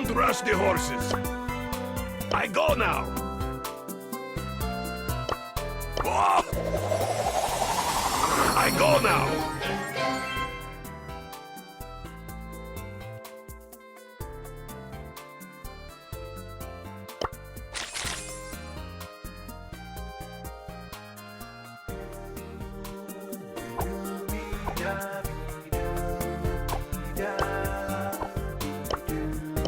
Don't rush the horses. I go now. Whoa! I go now.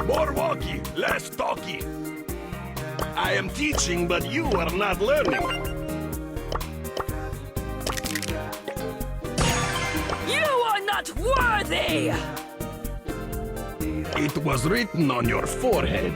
More walkie, less talkie. I am teaching, but you are not learning. You are not worthy! It was written on your forehead.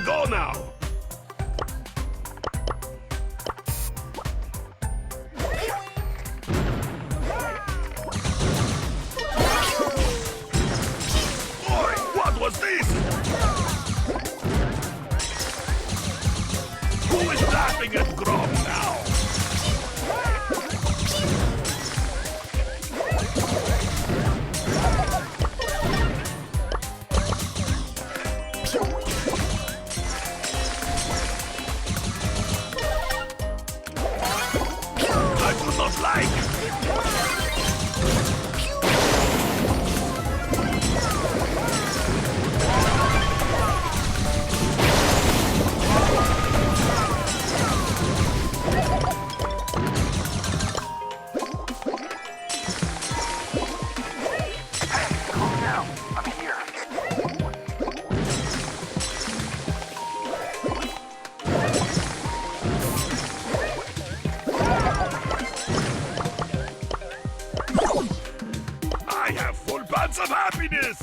Go now! Boy, what was this? Who is laughing at Grom now? Of happiness!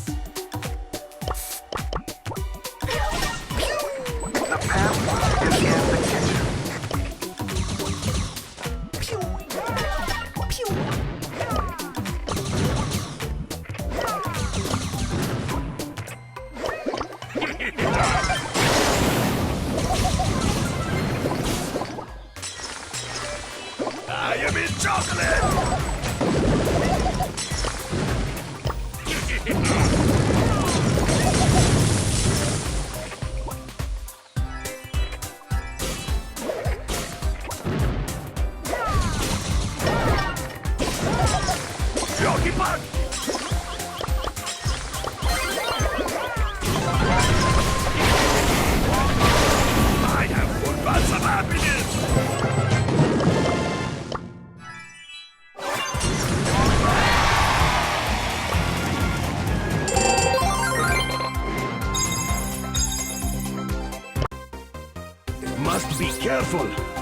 The path is in the kitchen. I am in chocolate! I have full lots of happiness! Must be careful.